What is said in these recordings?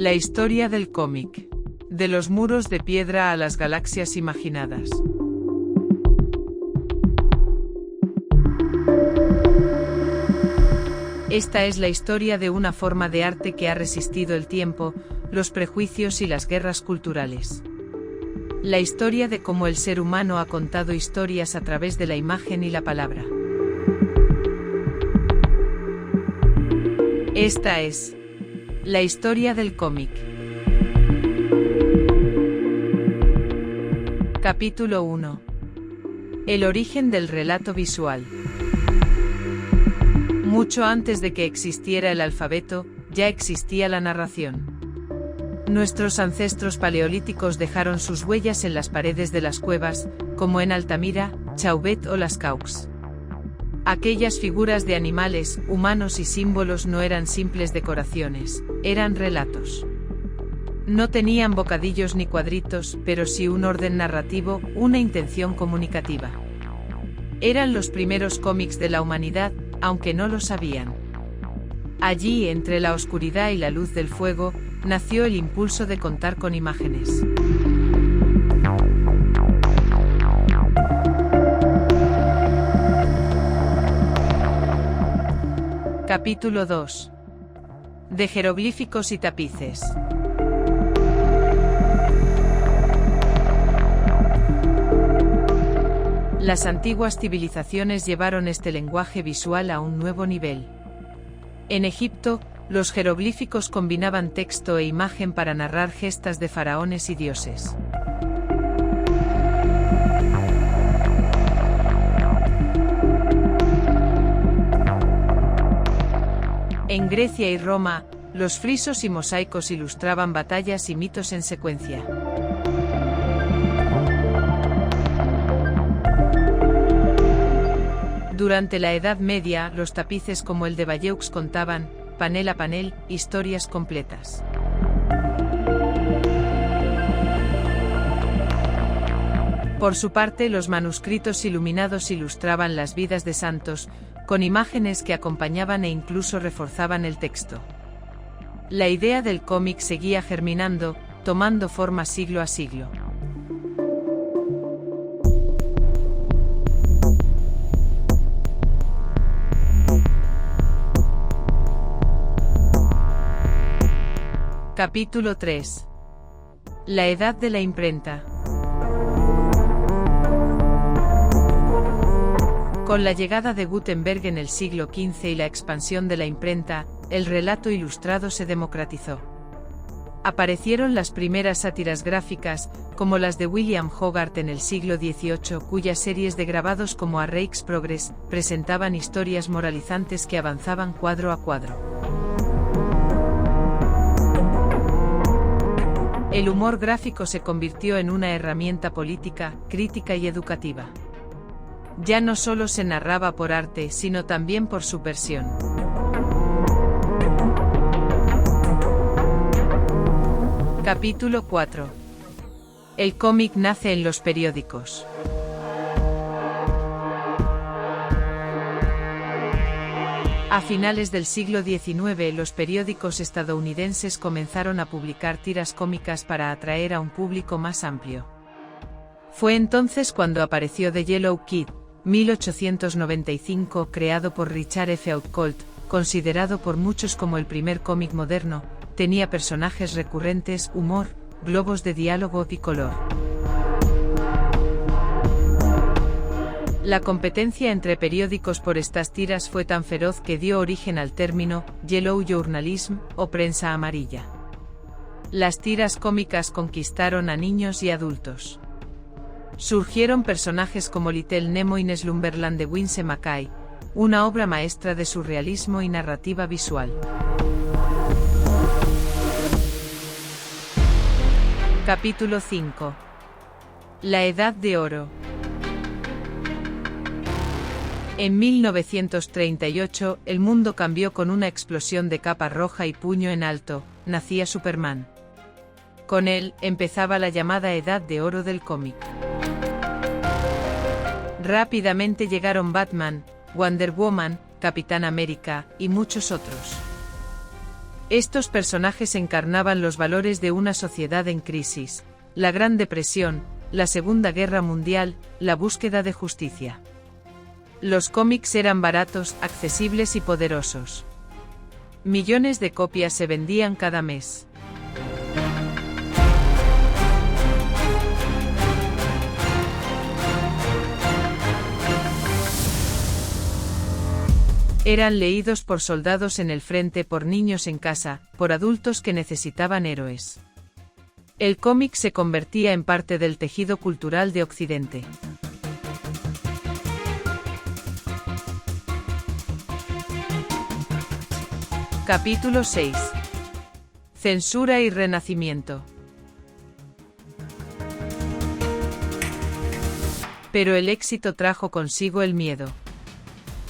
La historia del cómic. De los muros de piedra a las galaxias imaginadas. Esta es la historia de una forma de arte que ha resistido el tiempo, los prejuicios y las guerras culturales. La historia de cómo el ser humano ha contado historias a través de la imagen y la palabra. Esta es la historia del cómic. Capítulo 1. El origen del relato visual. Mucho antes de que existiera el alfabeto, ya existía la narración. Nuestros ancestros paleolíticos dejaron sus huellas en las paredes de las cuevas, como en Altamira, Chauvet o Las Caux. Aquellas figuras de animales, humanos y símbolos no eran simples decoraciones, eran relatos. No tenían bocadillos ni cuadritos, pero sí un orden narrativo, una intención comunicativa. Eran los primeros cómics de la humanidad, aunque no lo sabían. Allí, entre la oscuridad y la luz del fuego, nació el impulso de contar con imágenes. Capítulo 2. De jeroglíficos y tapices. Las antiguas civilizaciones llevaron este lenguaje visual a un nuevo nivel. En Egipto, los jeroglíficos combinaban texto e imagen para narrar gestas de faraones y dioses. En Grecia y Roma, los frisos y mosaicos ilustraban batallas y mitos en secuencia. Durante la Edad Media, los tapices como el de Bayeux contaban, panel a panel, historias completas. Por su parte, los manuscritos iluminados ilustraban las vidas de santos, con imágenes que acompañaban e incluso reforzaban el texto. La idea del cómic seguía germinando, tomando forma siglo a siglo. Capítulo 3. La edad de la imprenta. Con la llegada de Gutenberg en el siglo XV y la expansión de la imprenta, el relato ilustrado se democratizó. Aparecieron las primeras sátiras gráficas, como las de William Hogarth en el siglo XVIII, cuyas series de grabados como A Rake's Progress presentaban historias moralizantes que avanzaban cuadro a cuadro. El humor gráfico se convirtió en una herramienta política, crítica y educativa. Ya no solo se narraba por arte, sino también por subversión. Capítulo 4. El cómic nace en los periódicos. A finales del siglo XIX, los periódicos estadounidenses comenzaron a publicar tiras cómicas para atraer a un público más amplio. Fue entonces cuando apareció The Yellow Kid, 1895, creado por Richard F. Outcault, considerado por muchos como el primer cómic moderno. Tenía personajes recurrentes, humor, globos de diálogo y color. La competencia entre periódicos por estas tiras fue tan feroz que dio origen al término Yellow Journalism o prensa amarilla. Las tiras cómicas conquistaron a niños y adultos. Surgieron personajes como Little Nemo y Slumberland de Winsor McCay, una obra maestra de surrealismo y narrativa visual. Capítulo 5. La Edad de Oro. En 1938, el mundo cambió con una explosión de capa roja y puño en alto, nacía Superman. Con él, empezaba la llamada Edad de Oro del cómic. Rápidamente llegaron Batman, Wonder Woman, Capitán América, y muchos otros. Estos personajes encarnaban los valores de una sociedad en crisis: la Gran Depresión, la Segunda Guerra Mundial, la búsqueda de justicia. Los cómics eran baratos, accesibles y poderosos. Millones de copias se vendían cada mes. Eran leídos por soldados en el frente, por niños en casa, por adultos que necesitaban héroes. El cómic se convertía en parte del tejido cultural de Occidente. Capítulo 6. Censura y Renacimiento. Pero el éxito trajo consigo el miedo.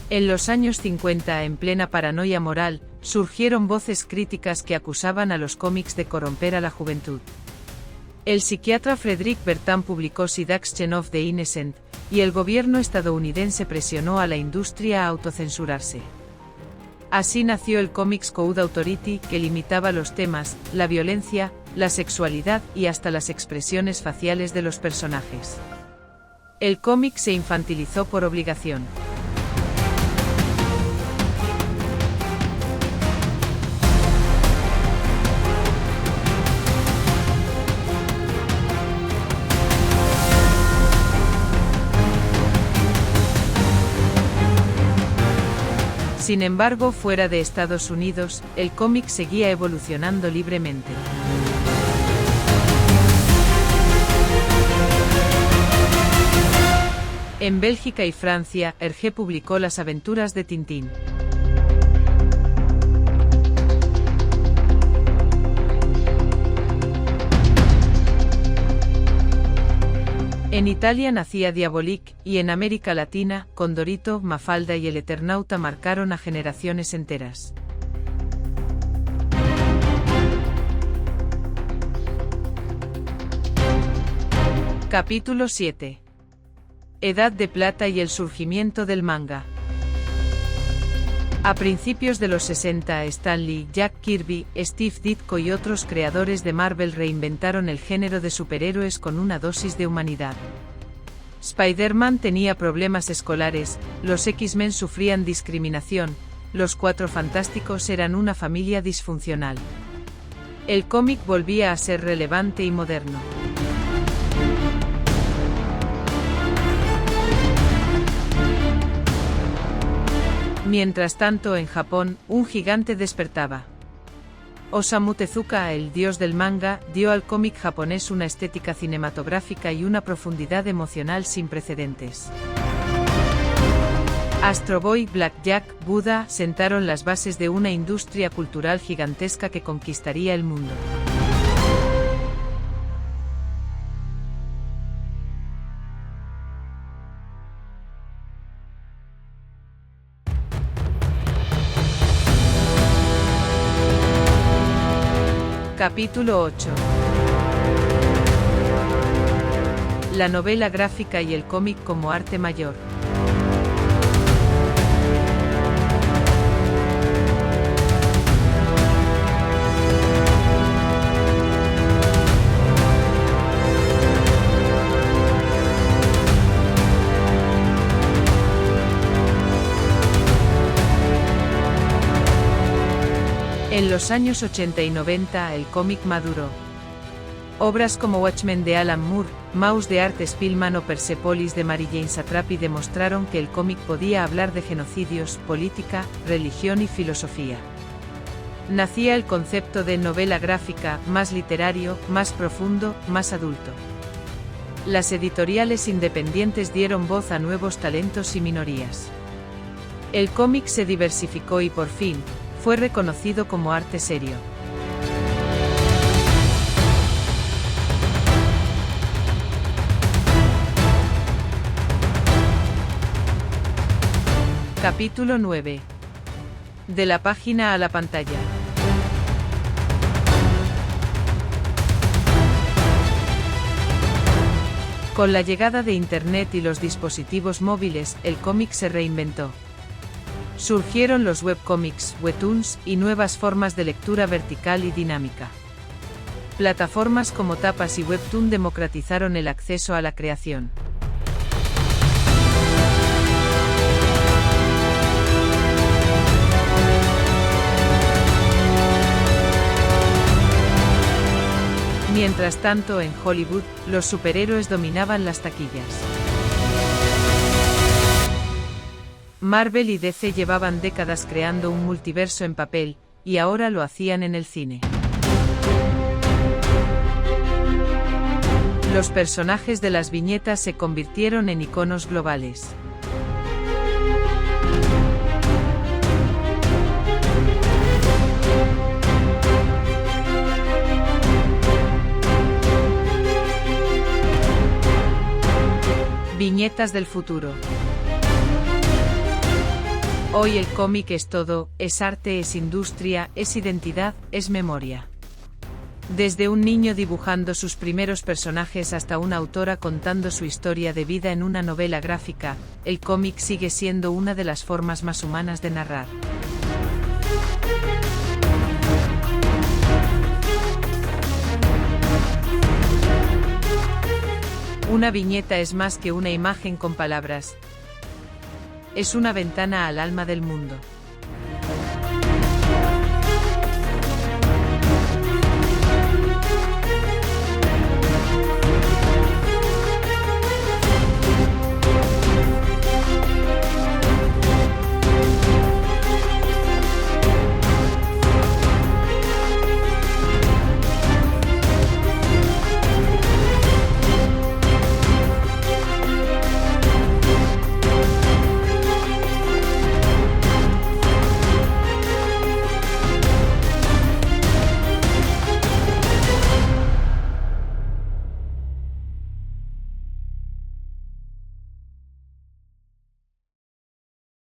En los años 50, en plena paranoia moral, surgieron voces críticas que acusaban a los cómics de corromper a la juventud. El psiquiatra Frederick Bertin publicó Seduction of the Innocent, y el gobierno estadounidense presionó a la industria a autocensurarse. Así nació el Comics Code Authority, que limitaba los temas, la violencia, la sexualidad y hasta las expresiones faciales de los personajes. El cómic se infantilizó por obligación. Sin embargo, fuera de Estados Unidos, el cómic seguía evolucionando libremente. En Bélgica y Francia, Hergé publicó Las aventuras de Tintín. En Italia nacía Diabolik, y en América Latina, Condorito, Mafalda y el Eternauta marcaron a generaciones enteras. Capítulo 7. Edad de Plata y el surgimiento del manga. A principios de los 60, Stan Lee, Jack Kirby, Steve Ditko y otros creadores de Marvel reinventaron el género de superhéroes con una dosis de humanidad. Spider-Man tenía problemas escolares, los X-Men sufrían discriminación, los Cuatro Fantásticos eran una familia disfuncional. El cómic volvía a ser relevante y moderno. Mientras tanto, en Japón, un gigante despertaba. Osamu Tezuka, el dios del manga, dio al cómic japonés una estética cinematográfica y una profundidad emocional sin precedentes. Astro Boy, Blackjack, Buddha sentaron las bases de una industria cultural gigantesca que conquistaría el mundo. Capítulo 8. La novela gráfica y el cómic como arte mayor. En los años 80 y 90 el cómic maduró. Obras como Watchmen de Alan Moore, Maus de Art Spiegelman o Persepolis de Mary Jane Satrapi demostraron que el cómic podía hablar de genocidios, política, religión y filosofía. Nacía el concepto de novela gráfica, más literario, más profundo, más adulto. Las editoriales independientes dieron voz a nuevos talentos y minorías. El cómic se diversificó y por fin, fue reconocido como arte serio. Capítulo 9. De la página a la pantalla. Con la llegada de Internet y los dispositivos móviles, el cómic se reinventó. Surgieron los webcomics, webtoons y nuevas formas de lectura vertical y dinámica. Plataformas como Tapas y Webtoon democratizaron el acceso a la creación. Mientras tanto, en Hollywood, los superhéroes dominaban las taquillas. Marvel y DC llevaban décadas creando un multiverso en papel, y ahora lo hacían en el cine. Los personajes de las viñetas se convirtieron en iconos globales. Viñetas del futuro. Hoy el cómic es todo, es arte, es industria, es identidad, es memoria. Desde un niño dibujando sus primeros personajes hasta una autora contando su historia de vida en una novela gráfica, el cómic sigue siendo una de las formas más humanas de narrar. Una viñeta es más que una imagen con palabras. Es una ventana al alma del mundo.